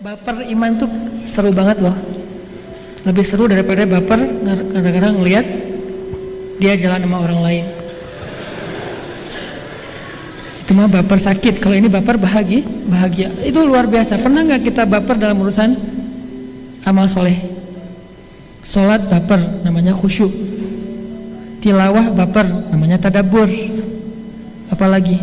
Baper iman tuh seru banget loh. Lebih seru daripada baper kadang-kadang ngelihat dia jalan sama orang lain. Itu mah baper sakit. Kalau ini baper bahagia. Itu luar biasa. Pernah nggak kita baper dalam urusan amal soleh? Sholat baper, namanya khusyuk. Tilawah baper, namanya tadabbur. Apalagi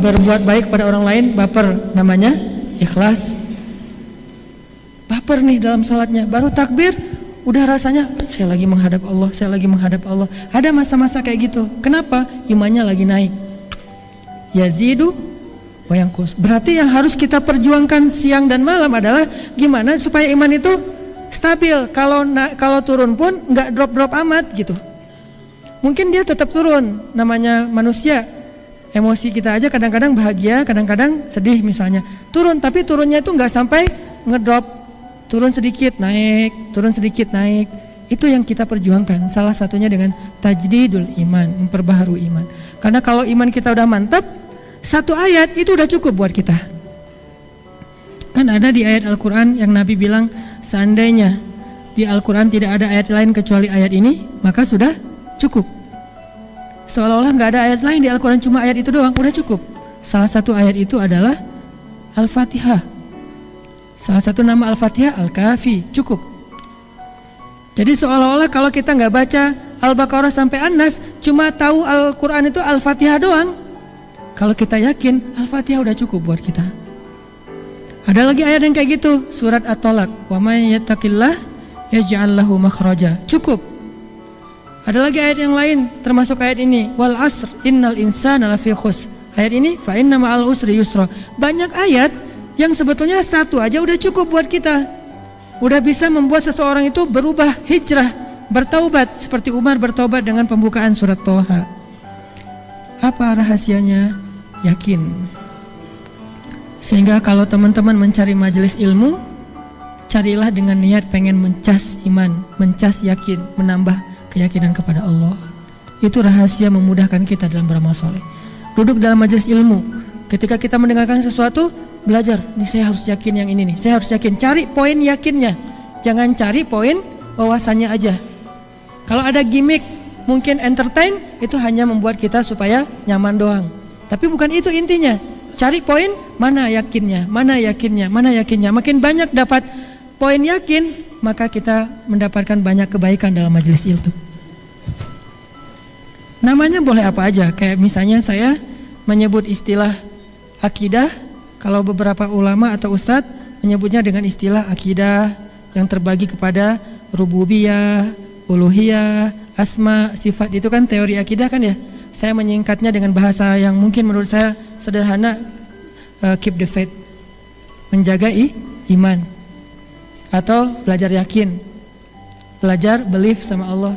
berbuat baik pada orang lain baper, namanya ikhlas. Baper nih dalam salatnya, baru takbir udah rasanya saya lagi menghadap Allah, saya lagi menghadap Allah. Ada masa-masa kayak gitu. Kenapa? Imannya lagi naik. Yazidu wa yanqus. Berarti yang harus kita perjuangkan siang dan malam adalah gimana supaya iman itu stabil. Kalau turun pun nggak drop amat gitu. Mungkin dia tetap turun, namanya manusia. Emosi kita aja kadang-kadang bahagia, kadang-kadang sedih misalnya. Turun, tapi turunnya itu nggak sampai ngedrop. Turun sedikit naik, turun sedikit naik. Itu yang kita perjuangkan. Salah satunya dengan tajdidul iman, memperbaharui iman. Karena kalau iman kita udah mantap, satu ayat itu udah cukup buat kita. Kan ada di ayat Al-Quran yang Nabi bilang, seandainya di Al-Quran tidak ada ayat lain kecuali ayat ini, maka sudah cukup. Seolah-olah nggak ada ayat lain di Al-Quran, cuma ayat itu doang, udah cukup. Salah satu ayat itu adalah Al-Fatihah. Salah satu nama Al-Fatihah Al-Kafi, cukup. Jadi seolah-olah kalau kita nggak baca Al-Baqarah sampai An-Nas, cuma tahu Al-Quran itu Al-Fatihah doang. Kalau kita yakin Al-Fatihah udah cukup buat kita. Ada lagi ayat yang kayak gitu, surat At-Tolak, wa may yattaqillah yaj'al lahu makhraja, cukup. Ada lagi ayat yang lain termasuk ayat ini, wal asr innal insana lafi khusr. Ayat ini fa inna ma'al usri yusra. Banyak ayat yang sebetulnya satu aja udah cukup buat kita. Udah bisa membuat seseorang itu berubah, hijrah, bertaubat seperti Umar bertaubat dengan pembukaan surat Toha. Apa rahasianya? Yakin. Sehingga kalau teman-teman mencari majelis ilmu, carilah dengan niat pengen mencas iman, mencas yakin, menambah keyakinan kepada Allah. Itu rahasia memudahkan kita dalam beramal soleh. Duduk dalam majelis ilmu, ketika kita mendengarkan sesuatu, belajar, nih saya harus yakin yang ini nih, saya harus yakin. Cari poin yakinnya, jangan cari poin wawasannya aja. Kalau ada gimmick, mungkin entertain, itu hanya membuat kita supaya nyaman doang. Tapi bukan itu intinya. Cari poin, mana yakinnya, mana yakinnya, mana yakinnya. Makin banyak dapat poin yakin, maka kita mendapatkan banyak kebaikan dalam majelis ilmu. Namanya boleh apa aja, kayak misalnya saya menyebut istilah akidah, kalau beberapa ulama atau ustadz menyebutnya dengan istilah akidah yang terbagi kepada rububiyah, uluhiyah, asma, sifat. Itu kan teori akidah kan ya. Saya menyingkatnya dengan bahasa yang mungkin menurut saya sederhana, keep the faith, menjaga iman. Atau belajar yakin, belajar belief sama Allah.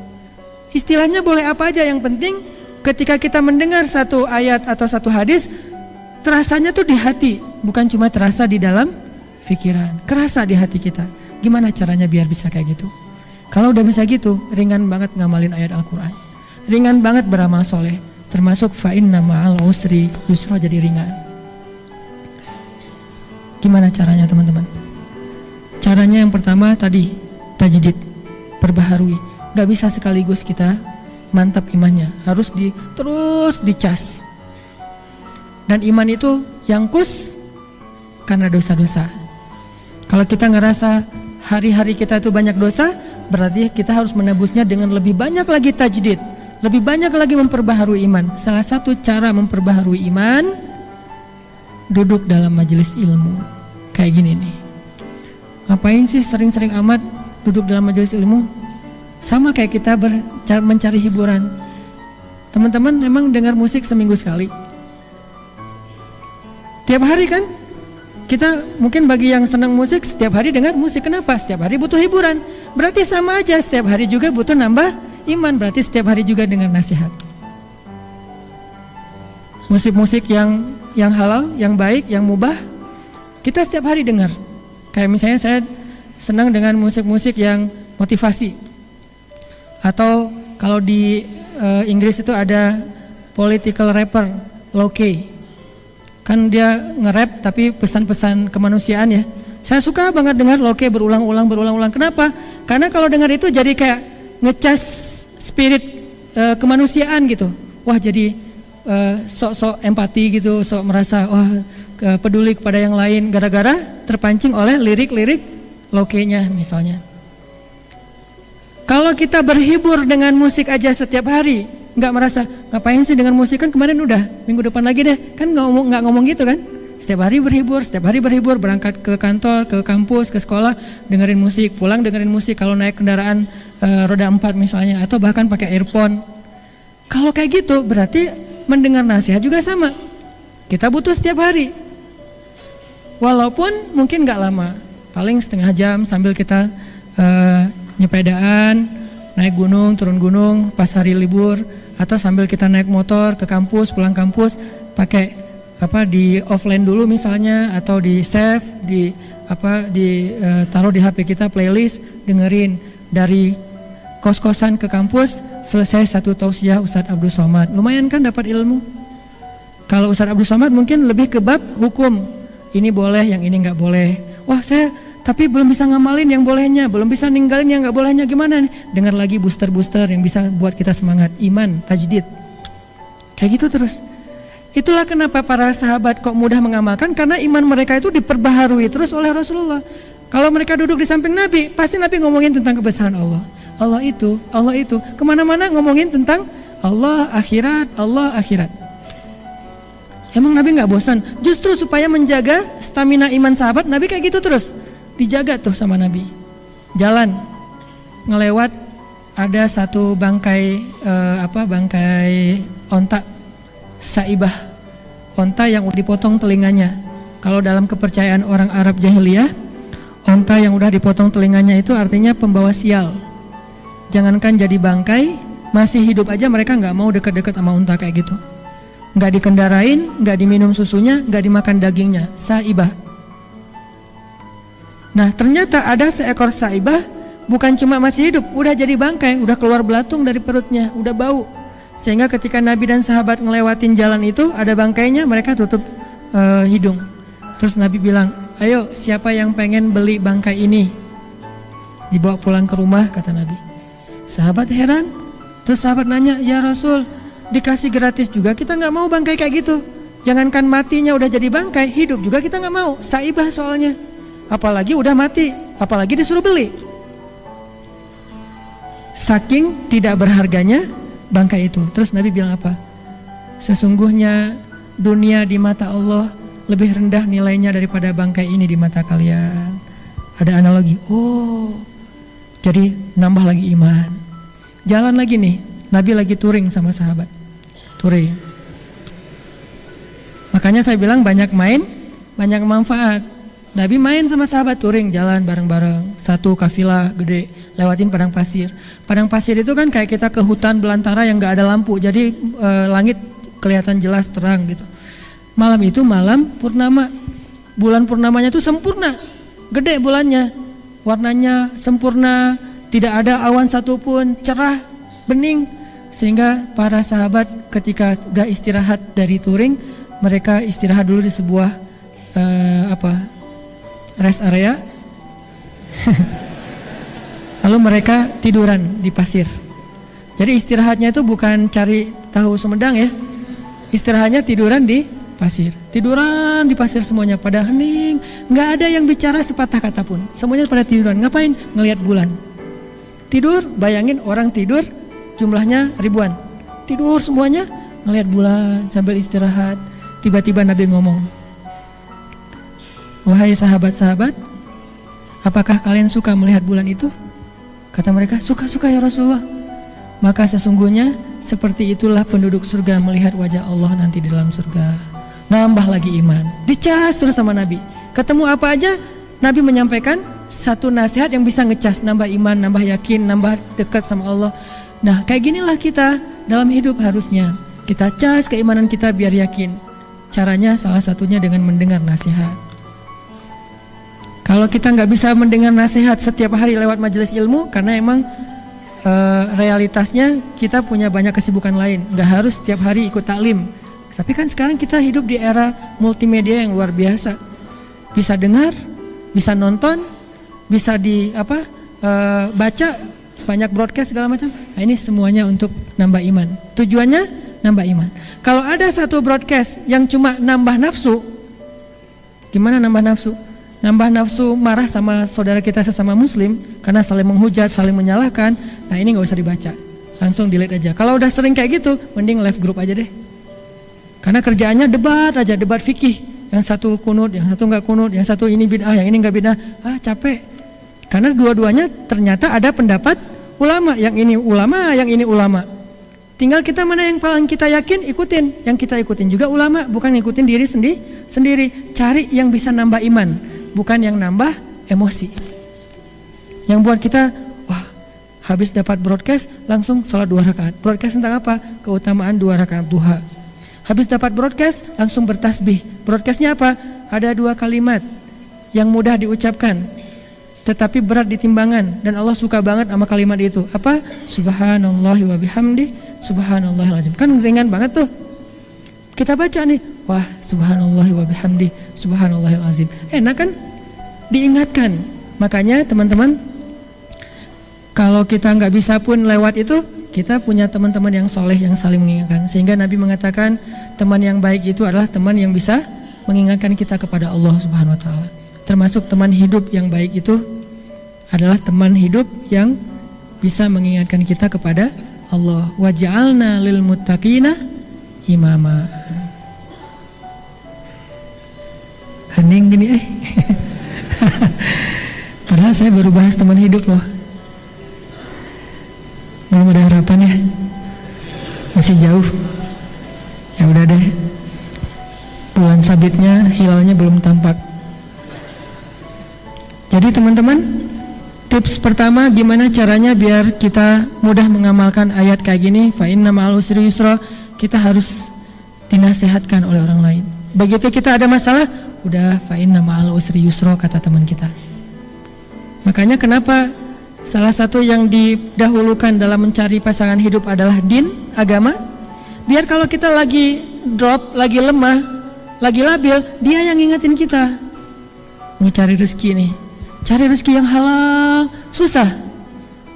Istilahnya boleh apa aja, yang penting ketika kita mendengar satu ayat atau satu hadis, terasanya tuh di hati, bukan cuma terasa di dalam pikiran, kerasa di hati kita. Gimana caranya biar bisa kayak gitu? Kalau udah bisa gitu, ringan banget ngamalin ayat Al-Quran, ringan banget beramal soleh, termasuk fa inna ma'al usri yusra, jadi ringan. Gimana caranya teman-teman? Caranya yang pertama tadi, tajdid, perbaharui. Gak bisa sekaligus kita mantap imannya, harus terus dicas. Dan iman itu yangkus karena dosa-dosa. Kalau kita ngerasa hari-hari kita itu banyak dosa, berarti kita harus menebusnya dengan lebih banyak lagi tajdid, lebih banyak lagi memperbaharui iman. Salah satu cara memperbaharui iman, duduk dalam majelis ilmu kayak gini nih. Ngapain sih sering-sering amat duduk dalam majelis ilmu? Sama kayak kita mencari hiburan. Teman-teman memang dengar musik seminggu sekali? Tiap hari kan? Kita mungkin bagi yang senang musik, setiap hari dengar musik. Kenapa? Setiap hari butuh hiburan. Berarti sama aja, setiap hari juga butuh nambah iman. Berarti setiap hari juga dengar nasihat. Musik-musik yang halal, yang baik, yang mubah, kita setiap hari dengar. Kayak misalnya saya senang dengan musik-musik yang motivasi. Atau kalau di Inggris itu ada political rapper, Low Key. Kan dia nge-rap tapi pesan-pesan kemanusiaan ya. Saya suka banget dengar Loke berulang-ulang. Kenapa? Karena kalau dengar itu jadi kayak ngecas spirit kemanusiaan gitu. Wah, jadi sok-sok empati gitu, sok merasa wah peduli kepada yang lain gara-gara terpancing oleh lirik-lirik Loke-nya misalnya. Kalau kita berhibur dengan musik aja setiap hari, nggak merasa ngapain sih dengan musik, kan kemarin udah, minggu depan lagi deh, kan nggak ngomong gitu kan. Setiap hari berhibur, berangkat ke kantor, ke kampus, ke sekolah, dengerin musik, pulang dengerin musik, kalau naik kendaraan roda 4 misalnya, atau bahkan pakai earphone. Kalau kayak gitu berarti mendengar nasihat juga sama. Kita butuh setiap hari. Walaupun mungkin nggak lama, paling setengah jam sambil kita nyepedaan, naik gunung, turun gunung pas hari libur, atau sambil kita naik motor ke kampus, pulang kampus, pakai di offline dulu misalnya, atau di save, taruh di HP kita playlist, dengerin dari kos-kosan ke kampus, selesai satu tausiah Ustadz Abdul Somad. Lumayan kan dapat ilmu. Kalau Ustadz Abdul Somad mungkin lebih ke bab hukum. Ini boleh, yang ini nggak boleh. Wah, saya tapi belum bisa ngamalin yang bolehnya, belum bisa ninggalin yang nggak bolehnya, gimana nih? Dengar lagi booster-booster yang bisa buat kita semangat, iman, tajdid. Kayak gitu terus. Itulah kenapa para sahabat kok mudah mengamalkan, karena iman mereka itu diperbaharui terus oleh Rasulullah. Kalau mereka duduk di samping Nabi, pasti Nabi ngomongin tentang kebesaran Allah. Allah itu, kemana-mana ngomongin tentang Allah akhirat. Emang Nabi nggak bosan? Justru supaya menjaga stamina iman sahabat, Nabi kayak gitu terus. Dijaga tuh sama Nabi. Jalan, ngelewat ada satu bangkai onta saibah, onta yang udah dipotong telinganya. Kalau dalam kepercayaan orang Arab jahiliyah, onta yang udah dipotong telinganya itu artinya pembawa sial. Jangankan jadi bangkai, masih hidup aja mereka nggak mau deket-deket sama onta kayak gitu. Nggak dikendarain, nggak diminum susunya, nggak dimakan dagingnya. Saibah. Nah, ternyata ada seekor saibah, bukan cuma masih hidup, udah jadi bangkai, udah keluar belatung dari perutnya, udah bau. Sehingga ketika Nabi dan sahabat ngelewatin jalan itu, ada bangkainya, mereka tutup hidung. Terus Nabi bilang, ayo siapa yang pengen beli bangkai ini? Dibawa pulang ke rumah, kata Nabi. Sahabat heran. Terus sahabat nanya, ya Rasul, dikasih gratis juga kita nggak mau bangkai kayak gitu. Jangankan matinya udah jadi bangkai, hidup juga kita nggak mau. Saibah soalnya. Apalagi udah mati, apalagi disuruh beli. Saking tidak berharganya bangkai itu. Terus Nabi bilang apa? Sesungguhnya dunia di mata Allah lebih rendah nilainya daripada bangkai ini di mata kalian. Ada analogi. Oh, jadi nambah lagi iman. Jalan lagi nih, Nabi lagi touring sama sahabat. Touring. Makanya saya bilang banyak main, banyak manfaat. Nabi main sama sahabat touring, jalan bareng-bareng. Satu kafilah gede, lewatin padang pasir. Padang pasir itu kan kayak kita ke hutan belantara yang gak ada lampu. Jadi langit kelihatan jelas terang gitu. Malam itu malam purnama. Bulan purnamanya itu sempurna. Gede bulannya. Warnanya sempurna. Tidak ada awan satupun, cerah, bening. Sehingga para sahabat ketika sudah istirahat dari touring, mereka istirahat dulu di sebuah rest area. Lalu mereka tiduran di pasir. Jadi istirahatnya itu bukan cari tahu Sumedang ya. Istirahatnya tiduran di pasir. Tiduran di pasir semuanya pada hening. Nggak ada yang bicara sepatah kata pun. Semuanya pada tiduran. Ngapain? Ngelihat bulan. Tidur, bayangin orang tidur jumlahnya ribuan. Tidur semuanya ngelihat bulan sambil istirahat. Tiba-tiba Nabi ngomong, wahai sahabat-sahabat, apakah kalian suka melihat bulan itu? Kata mereka, suka-suka ya Rasulullah. Maka sesungguhnya seperti itulah penduduk surga melihat wajah Allah nanti di dalam surga. Nambah lagi iman. Dicas terus sama Nabi. Ketemu apa aja, Nabi menyampaikan satu nasihat yang bisa ngecas, nambah iman, nambah yakin, nambah dekat sama Allah. Nah, kayak ginilah kita dalam hidup harusnya. Kita cas keimanan kita biar yakin. Caranya salah satunya dengan mendengar nasihat. Kalau kita nggak bisa mendengar nasihat setiap hari lewat majelis ilmu, karena emang realitasnya kita punya banyak kesibukan lain. Nggak harus setiap hari ikut taklim. Tapi kan sekarang kita hidup di era multimedia yang luar biasa. Bisa dengar, bisa nonton, bisa baca, banyak broadcast segala macam. Nah, ini semuanya untuk nambah iman. Tujuannya nambah iman. Kalau ada satu broadcast yang cuma nambah nafsu, gimana nambah nafsu? Nambah nafsu marah sama saudara kita sesama muslim karena saling menghujat, saling menyalahkan. Nah, ini nggak usah dibaca, langsung delete aja. Kalau udah sering kayak gitu, mending left group aja deh. Karena kerjaannya debat aja, debat fikih. Yang satu kunut, yang satu nggak kunut, yang satu ini bid'ah, yang ini nggak bid'ah. Capek. Karena dua-duanya ternyata ada pendapat ulama. Yang ini ulama, yang ini ulama. Tinggal kita mana yang paling kita yakin, ikutin. Yang kita ikutin juga ulama, bukan ngikutin diri sendiri. Cari yang bisa nambah iman, bukan yang nambah emosi. Yang buat kita, wah, habis dapat broadcast, langsung sholat 2 rakaat. Broadcast tentang apa? Keutamaan 2 rakaat duha. Habis dapat broadcast, langsung bertasbih. Broadcastnya apa? Ada 2 kalimat yang mudah diucapkan, tetapi berat di timbangan. Dan Allah suka banget sama kalimat itu. Apa? Subhanallahi wa bihamdi, subhanallahil azim. Kan ringan banget tuh. Kita baca nih, wah, subhanallahi wa bihamdi, subhanallahil azim. Enak kan? Diingatkan. Makanya teman-teman, kalau kita nggak bisa pun lewat itu, kita punya teman-teman yang soleh yang saling mengingatkan. Sehingga Nabi mengatakan teman yang baik itu adalah teman yang bisa mengingatkan kita kepada Allah Subhanahu Wa Taala. Termasuk teman hidup yang baik itu adalah teman hidup yang bisa mengingatkan kita kepada Allah. Waj'alna lil muttaqina imama. Hening gini Padahal saya baru bahas teman hidup loh. Belum ada harapan ya, masih jauh. Ya udah deh, bulan sabitnya, hilalnya belum tampak. Jadi teman-teman, tips pertama gimana caranya biar kita mudah mengamalkan ayat kayak gini, fa inna ma'al usri yusra. Kita harus dinasehatkan oleh orang lain. Begitu kita ada masalah, udah fa inna ma'al usri yusra, kata teman kita. Makanya kenapa salah satu yang didahulukan dalam mencari pasangan hidup adalah din, agama. Biar kalau kita lagi drop, lagi lemah, lagi labil, dia yang ngingetin kita. Mau cari rezeki nih, cari rezeki yang halal, susah.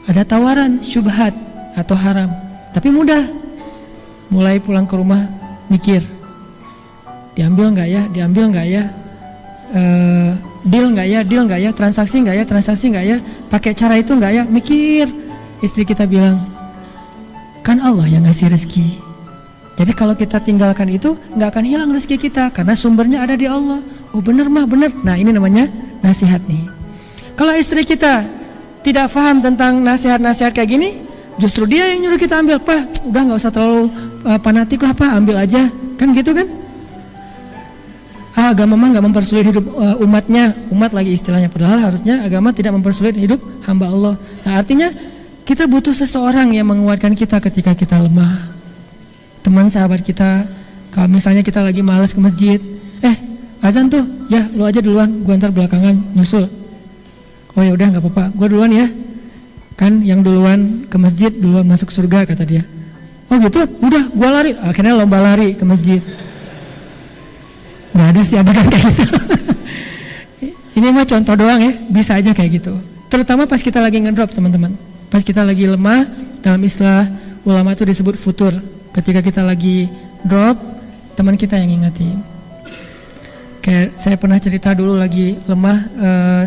Ada tawaran, syubhat atau haram, tapi mudah. Mulai pulang ke rumah, mikir, diambil nggak ya, diambil nggak ya, deal nggak ya, transaksi nggak ya, pakai cara itu nggak ya, mikir. Istri kita bilang, kan Allah yang ngasih rezeki. Jadi kalau kita tinggalkan itu, nggak akan hilang rezeki kita, karena sumbernya ada di Allah. Oh bener mah, bener. Nah ini namanya nasihat nih. Kalau istri kita tidak paham tentang nasihat-nasihat kayak gini, justru dia yang nyuruh kita ambil. Pak, udah nggak usah terlalu fanatik lah Pak, ambil aja. Kan gitu kan? Agama mah nggak mempersulit hidup umatnya, umat lagi istilahnya. Padahal harusnya agama tidak mempersulit hidup hamba Allah. Nah artinya kita butuh seseorang yang menguatkan kita ketika kita lemah. Teman sahabat kita, kalau misalnya kita lagi malas ke masjid, azan tuh, ya lu aja duluan, gua ntar belakangan nyusul. Oh ya udah nggak apa-apa, gua duluan ya. Kan yang duluan ke masjid duluan masuk surga kata dia. Oh gitu, udah gua lari. Akhirnya lomba lari ke masjid. Nggak ada sih adegan kayak gitu. Ini mah contoh doang ya, bisa aja kayak gitu. Terutama pas kita lagi ngedrop teman-teman. Pas kita lagi lemah, dalam istilah ulama itu disebut futur. Ketika kita lagi drop, teman kita yang ngingetin. Kayak saya pernah cerita dulu lagi lemah,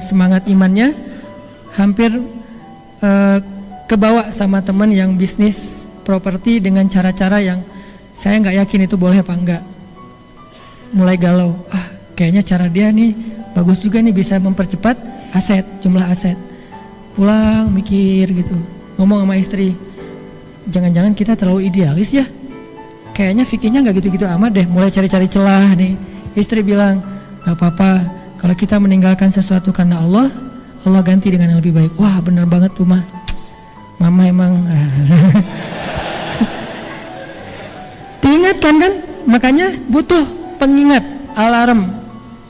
semangat imannya hampir kebawa sama teman yang bisnis properti dengan cara-cara yang saya nggak yakin itu boleh apa enggak. Mulai galau, kayaknya cara dia nih bagus juga nih, bisa mempercepat aset, jumlah aset. Pulang mikir gitu, ngomong sama istri, jangan-jangan kita terlalu idealis ya, kayaknya fikihnya nggak gitu-gitu amat deh. Mulai cari-cari celah nih. Istri bilang, nggak apa-apa, kalau kita meninggalkan sesuatu karena Allah, Allah ganti dengan yang lebih baik. Wah benar banget tuh mah, mama emang diingatkan kan. Makanya butuh pengingat, alarm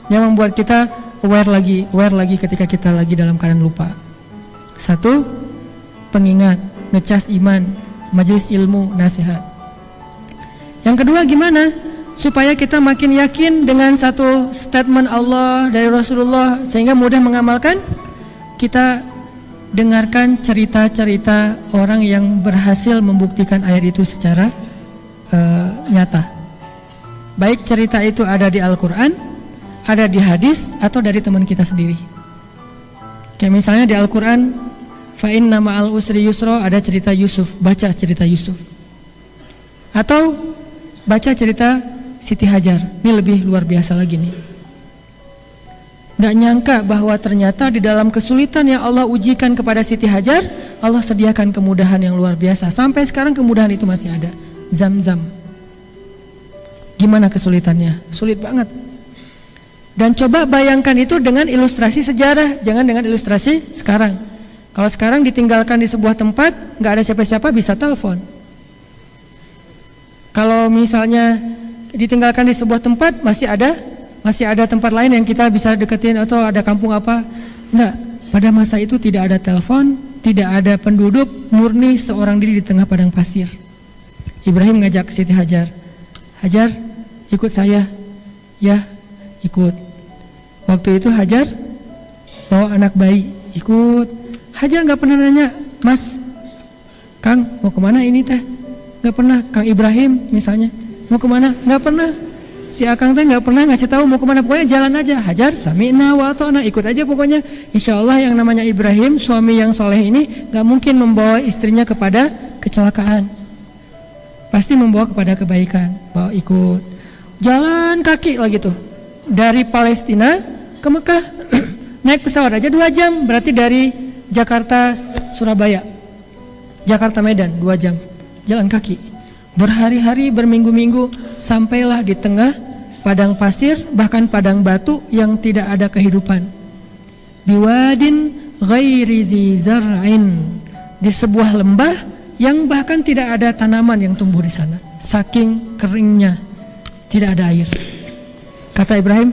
yang membuat kita aware lagi ketika kita lagi dalam keadaan lupa. Satu, pengingat, ngecas iman, majelis ilmu, nasihat. Yang kedua gimana? supaya kita makin yakin dengan satu statement Allah dari Rasulullah sehingga mudah mengamalkan, kita dengarkan cerita-cerita orang yang berhasil membuktikan ayat itu secara nyata. Baik cerita itu ada di Al-Quran, ada di hadis, atau dari teman kita sendiri. Kayak misalnya di Al-Quran, fa inna ma'al usri yusra, ada cerita Yusuf, baca cerita Yusuf. Atau baca cerita Siti Hajar, ini lebih luar biasa lagi nih. Gak nyangka bahwa ternyata di dalam kesulitan yang Allah ujikan kepada Siti Hajar, Allah sediakan kemudahan yang luar biasa. Sampai sekarang kemudahan itu masih ada. Zam-zam. Gimana kesulitannya? Sulit banget. Dan coba bayangkan itu dengan ilustrasi sejarah, jangan dengan ilustrasi sekarang. Kalau sekarang ditinggalkan di sebuah tempat, gak ada siapa-siapa, bisa telepon. Kalau misalnya ditinggalkan di sebuah tempat, masih ada tempat lain yang kita bisa deketin, atau ada kampung apa. Enggak, pada masa itu tidak ada telepon, tidak ada penduduk, murni seorang diri di tengah padang pasir. Ibrahim ngajak Siti Hajar, Hajar ikut saya. Ya, ikut. Waktu itu Hajar bawa anak bayi, ikut. Hajar gak pernah nanya, Mas, Kang mau kemana ini teh? Gak pernah. Kang Ibrahim misalnya, mau kemana? Gak pernah. Si Akang teh gak pernah ngasih tahu mau kemana, pokoknya jalan aja. Hajar sami'na wa ata'na, ikut aja pokoknya. Insya Allah yang namanya Ibrahim, suami yang soleh ini gak mungkin membawa istrinya kepada kecelakaan, pasti membawa kepada kebaikan. Bawa ikut. Jalan kaki lagi tuh, dari Palestina ke Mekah. Naik pesawat aja 2 jam, berarti dari Jakarta Surabaya, Jakarta Medan 2 jam. Jalan kaki, berhari-hari, berminggu-minggu, sampailah di tengah padang pasir, bahkan padang batu yang tidak ada kehidupan. Biwadin ghairi dzi zar'in, di sebuah lembah yang bahkan tidak ada tanaman yang tumbuh di sana, saking keringnya, tidak ada air. Kata Ibrahim,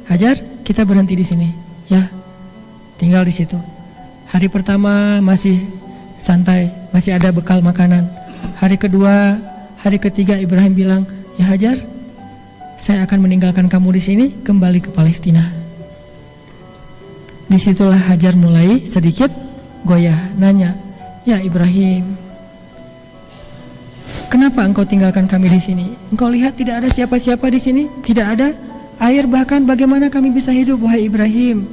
Hajar, kita berhenti di sini, ya, tinggal di situ. Hari pertama masih santai, masih ada bekal makanan. Hari kedua, hari ketiga Ibrahim bilang, ya Hajar, saya akan meninggalkan kamu di sini, kembali ke Palestina. Disitulah Hajar mulai sedikit goyah, nanya, ya Ibrahim, kenapa engkau tinggalkan kami di sini? Engkau lihat tidak ada siapa-siapa di sini, tidak ada air, bahkan bagaimana kami bisa hidup, wahai Ibrahim?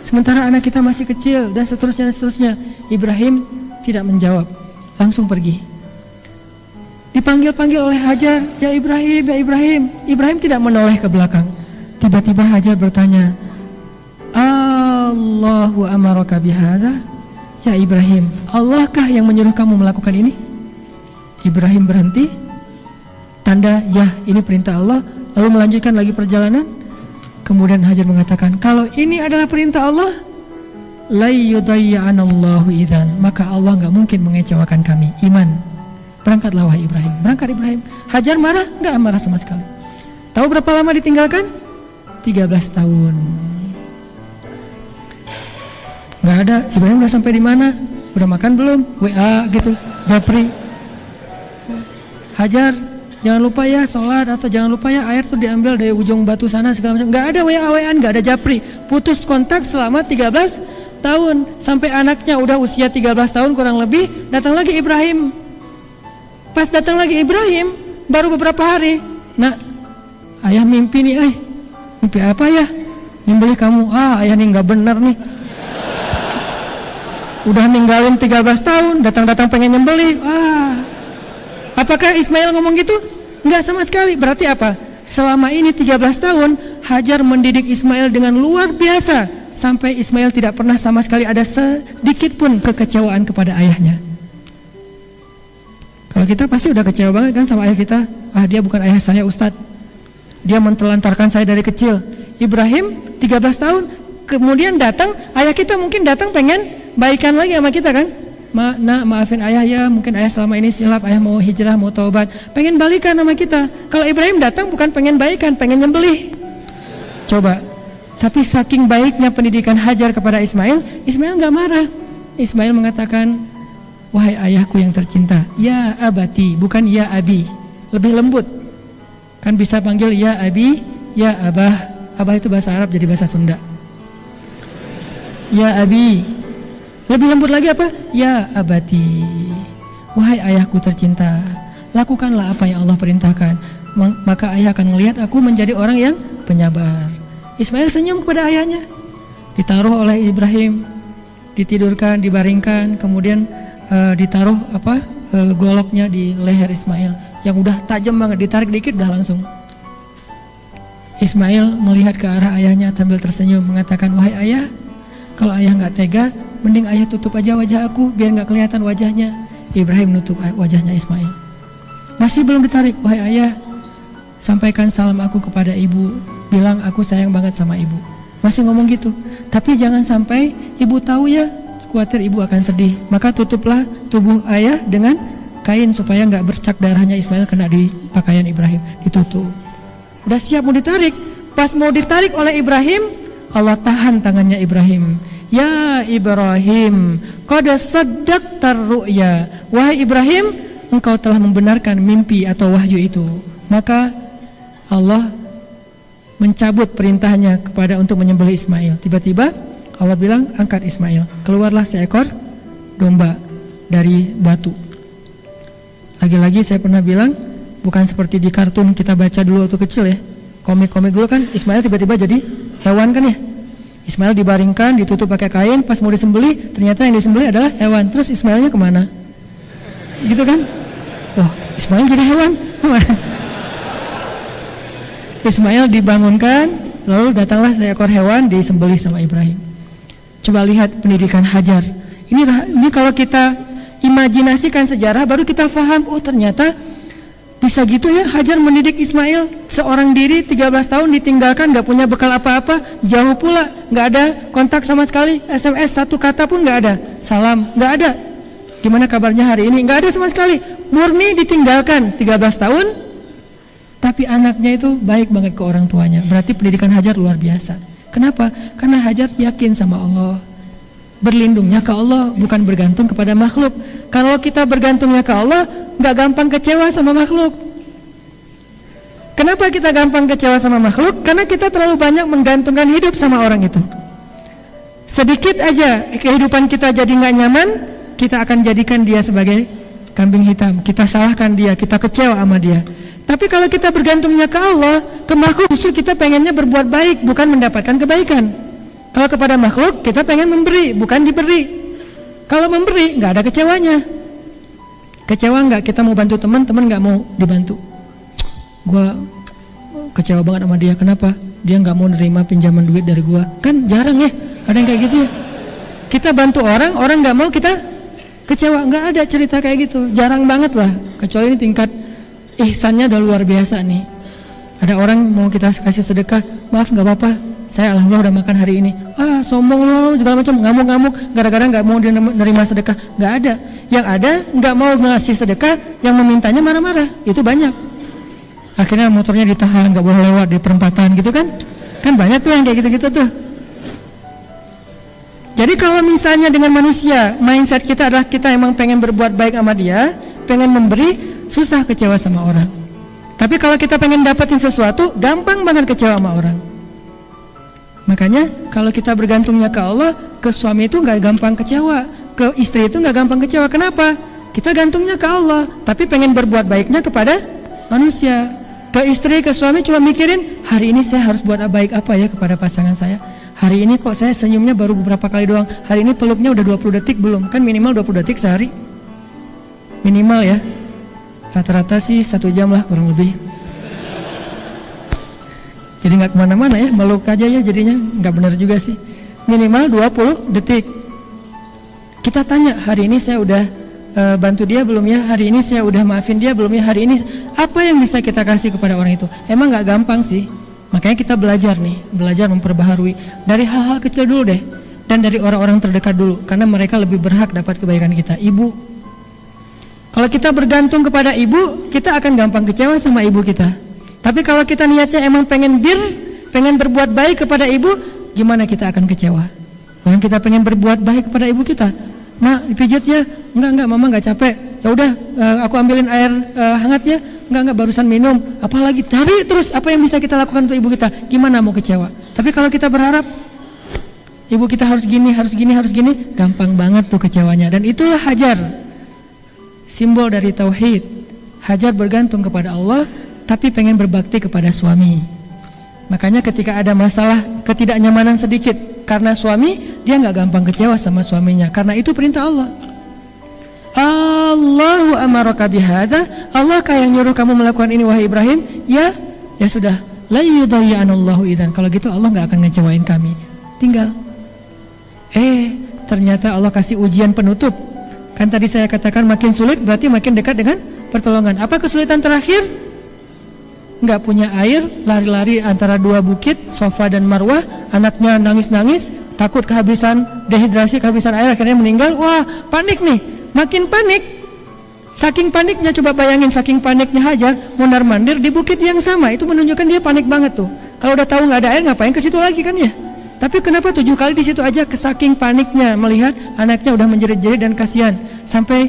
Sementara anak kita masih kecil, dan seterusnya dan seterusnya. Ibrahim tidak menjawab, langsung pergi. Dipanggil-panggil oleh Hajar, ya Ibrahim, ya Ibrahim. Ibrahim tidak menoleh ke belakang. Tiba-tiba Hajar bertanya, Allahu amaraka bihadza? Ya Ibrahim, Allahkah yang menyuruh kamu melakukan ini? Ibrahim berhenti, tanda ya ini perintah Allah, lalu melanjutkan lagi perjalanan. Kemudian Hajar mengatakan, kalau ini adalah perintah Allah, la yudayya'anallahu idzan, maka Allah gak mungkin mengecewakan kami. Iman, berangkatlah wahai Ibrahim. Berangkat Ibrahim. Hajar marah? Gak marah sama sekali. Tahu berapa lama ditinggalkan? 13 tahun. Gak ada. Ibrahim udah sampai di mana? Udah makan belum? WA gitu, japri. Hajar, jangan lupa ya sholat, atau jangan lupa ya air tuh diambil dari ujung batu sana segala macam. Gak ada WA-WAan, gak ada japri. Putus kontak selama 13 tahun. Sampai anaknya udah usia 13 tahun kurang lebih, datang lagi Ibrahim. Pas datang lagi Ibrahim, baru beberapa hari, nak, ayah mimpi nih, mimpi apa ya? Nyembelih kamu. Ayah nih gak bener nih, udah ninggalin 13 tahun, datang-datang pengen nyembelih. Apakah Ismail ngomong gitu? Enggak sama sekali. Berarti apa? Selama ini 13 tahun Hajar mendidik Ismail dengan luar biasa, sampai Ismail tidak pernah sama sekali ada sedikit pun kekecewaan kepada ayahnya. Kalau kita pasti udah kecewa banget kan sama ayah kita. Dia bukan ayah saya Ustadz, dia mentelantarkan saya dari kecil. Ibrahim 13 tahun kemudian datang, ayah kita mungkin datang pengen baikan lagi sama kita kan. Maafin ayah ya, mungkin ayah selama ini silap, ayah mau hijrah, mau taubat, pengen balikan sama kita. Kalau Ibrahim datang bukan pengen baikan, pengen nyembelih. Coba. Tapi saking baiknya pendidikan Hajar kepada Ismail, Ismail gak marah. Ismail mengatakan, wahai ayahku yang tercinta, ya abati, bukan ya abi, lebih lembut. Kan bisa panggil ya abi, ya abah. Abah itu bahasa Arab jadi bahasa Sunda. Ya abi. Lebih lembut lagi apa? Ya abati. Wahai ayahku tercinta, lakukanlah apa yang Allah perintahkan, maka ayah akan melihat aku menjadi orang yang penyabar. Ismail senyum kepada ayahnya. Ditaruh oleh Ibrahim, ditidurkan, dibaringkan, kemudian ditaruh goloknya di leher Ismail yang udah tajam banget, ditarik dikit udah langsung. Ismail melihat ke arah ayahnya sambil tersenyum mengatakan, wahai ayah, kalau ayah nggak tega, mending ayah tutup aja wajah aku biar nggak kelihatan wajahnya. Ibrahim nutup wajahnya Ismail. Masih belum ditarik, wahai ayah, sampaikan salam aku kepada ibu, bilang aku sayang banget sama ibu. Masih ngomong gitu, tapi jangan sampai ibu tahu ya, khawatir ibu akan sedih. Maka tutuplah tubuh ayah dengan kain supaya nggak bercak darahnya Ismail kena di pakaian Ibrahim. Ditutup. Udah siap mau ditarik. Pas mau ditarik oleh Ibrahim, Allah tahan tangannya Ibrahim. Ya Ibrahim, qad saddaqtar ru'ya. Wahai Ibrahim, engkau telah membenarkan mimpi atau wahyu itu. Maka Allah mencabut perintahnya kepada untuk menyembelih Ismail. Tiba-tiba Allah bilang, angkat Ismail. Keluarlah seekor domba dari batu. Lagi-lagi saya pernah bilang, bukan seperti di kartun kita baca dulu waktu kecil ya. Komik-komik dulu kan Ismail tiba-tiba jadi hewan kan ya. Ismail dibaringkan, ditutup pakai kain, pas mau disembelih ternyata yang disembelih adalah hewan. Terus Ismailnya kemana? Gitu kan? Wah, Ismail jadi hewan. Ismail dibangunkan, lalu datanglah seekor hewan disembelih sama Ibrahim. Coba lihat pendidikan Hajar. Ini kalau kita imajinasikan sejarah baru kita paham, oh ternyata bisa gitu ya Hajar mendidik Ismail seorang diri 13 tahun ditinggalkan, gak punya bekal apa-apa, jauh pula, gak ada kontak sama sekali, SMS satu kata pun gak ada, salam gak ada, gimana kabarnya hari ini, gak ada sama sekali, murni ditinggalkan 13 tahun, tapi anaknya itu baik banget ke orang tuanya. Berarti pendidikan Hajar luar biasa. Kenapa? Karena Hajar yakin sama Allah, berlindungnya ke Allah, bukan bergantung kepada makhluk. Kalau kita bergantungnya ke Allah, gak gampang kecewa sama makhluk. Kenapa kita gampang kecewa sama makhluk? Karena kita terlalu banyak menggantungkan hidup sama orang itu. Sedikit aja kehidupan kita jadi gak nyaman, kita akan jadikan dia sebagai kambing hitam. Kita salahkan dia, kita kecewa sama dia. Tapi kalau kita bergantungnya ke Allah, ke makhluk, justru kita pengennya berbuat baik, bukan mendapatkan kebaikan. Kalau kepada makhluk, kita pengen memberi, bukan diberi. Kalau memberi, nggak ada kecewanya. Kecewa nggak? Kita mau bantu teman nggak mau dibantu. Gua kecewa banget sama dia. Kenapa? Dia nggak mau nerima pinjaman duit dari gua. Kan jarang ya, ada yang kayak gitu ya. Kita bantu orang nggak mau, kita kecewa. Nggak ada cerita kayak gitu, jarang banget lah. Kecuali ini tingkat ihsannya udah luar biasa nih. Ada orang mau kita kasih sedekah, maaf nggak apa-apa, saya alhamdulillah udah makan hari ini. Sombong loh segala macam, ngamuk-ngamuk gara-gara nggak mau menerima sedekah. Nggak ada. Yang ada nggak mau ngasih sedekah, yang memintanya marah-marah. Itu banyak. Akhirnya motornya ditahan, nggak boleh lewat di perempatan gitu kan? Kan banyak tuh yang kayak gitu-gitu tuh. Jadi kalau misalnya dengan manusia, mindset kita adalah kita emang pengen berbuat baik sama dia, pengen memberi, susah kecewa sama orang. Tapi kalau kita pengen dapetin sesuatu, gampang banget kecewa sama orang. Makanya kalau kita bergantungnya ke Allah, ke suami itu gak gampang kecewa, ke istri itu gak gampang kecewa. Kenapa? Kita gantungnya ke Allah, tapi pengen berbuat baiknya kepada manusia. Ke istri, ke suami cuma mikirin, hari ini saya harus buat baik apa ya kepada pasangan saya. Hari ini kok saya senyumnya baru beberapa kali doang, hari ini peluknya udah 20 detik belum? Kan minimal 20 detik sehari. Minimal ya. Rata-rata sih 1 jam lah kurang lebih. Jadi gak kemana-mana ya, meluk aja ya jadinya, gak benar juga sih. Minimal 20 detik. Kita tanya, hari ini saya udah bantu dia belum ya, hari ini saya udah maafin dia belum ya, hari ini apa yang bisa kita kasih kepada orang itu. Emang gak gampang sih. Makanya kita belajar nih, belajar memperbaharui dari hal-hal kecil dulu deh, dan dari orang-orang terdekat dulu, karena mereka lebih berhak dapat kebaikan kita. Ibu, kalau kita bergantung kepada ibu, kita akan gampang kecewa sama ibu kita. Tapi kalau kita niatnya emang pengen pengen berbuat baik kepada ibu, gimana kita akan kecewa? Orang kita pengen berbuat baik kepada ibu kita, mak dipijit ya, enggak mama enggak capek. Ya udah, aku ambilin air hangatnya. Enggak, barusan minum. Apalagi cari terus apa yang bisa kita lakukan untuk ibu kita. Gimana mau kecewa? Tapi kalau kita berharap ibu kita harus gini, gampang banget tuh kecewanya. Dan itulah Hajar, simbol dari tauhid. Hajar bergantung kepada Allah, tapi pengen berbakti kepada suami. Makanya ketika ada masalah ketidaknyamanan sedikit karena suami, dia nggak gampang kecewa sama suaminya, karena itu perintah Allah. Allahu amaraka bihadza, Allah yang nyuruh kamu melakukan ini wahai Ibrahim. Ya sudah, la yudayyanallahu idzan. Kalau gitu Allah nggak akan ngecewain kami. Tinggal ternyata Allah kasih ujian penutup. Kan tadi saya katakan makin sulit berarti makin dekat dengan pertolongan. Apa kesulitan terakhir? Nggak punya air, lari-lari antara dua bukit, Safa dan Marwah. Anaknya nangis-nangis, takut kehabisan, dehidrasi, kehabisan air, akhirnya meninggal. Wah, panik nih. Makin panik. Saking paniknya, coba bayangin saking paniknya Hajar mondar-mandir di bukit yang sama. Itu menunjukkan dia panik banget tuh. Kalau udah tahu nggak ada air, ngapain ke situ lagi kan ya? Tapi kenapa 7 kali di situ aja? Saking paniknya melihat anaknya udah menjerit-jerit dan kasihan. Sampai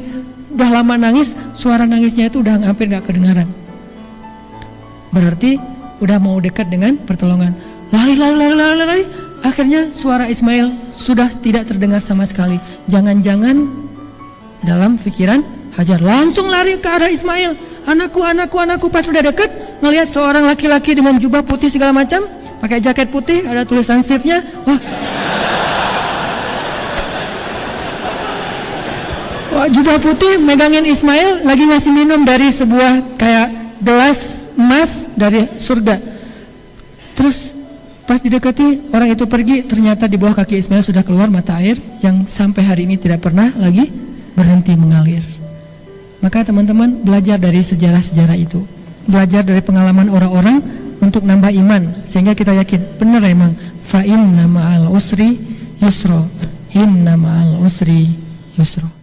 udah lama nangis, suara nangisnya itu udah hampir nggak kedengaran. Berarti udah mau dekat dengan pertolongan. Lari. Akhirnya suara Ismail sudah tidak terdengar sama sekali. Jangan-jangan dalam pikiran Hajar langsung lari ke arah Ismail. Anakku. Pas sudah dekat, ngelihat seorang laki-laki dengan jubah putih segala macam, pakai jaket putih, ada tulisan shift-nya. Wah, jubah putih megangin Ismail, lagi ngasih minum dari sebuah kayak gelas emas dari surga. Terus pas didekati, orang itu pergi, ternyata di bawah kaki Ismail sudah keluar mata air yang sampai hari ini tidak pernah lagi berhenti mengalir. Maka teman-teman belajar dari sejarah-sejarah itu, belajar dari pengalaman orang-orang untuk nambah iman, sehingga kita yakin benar emang fa inna ma'al usri yusra, inna ma'al usri yusra.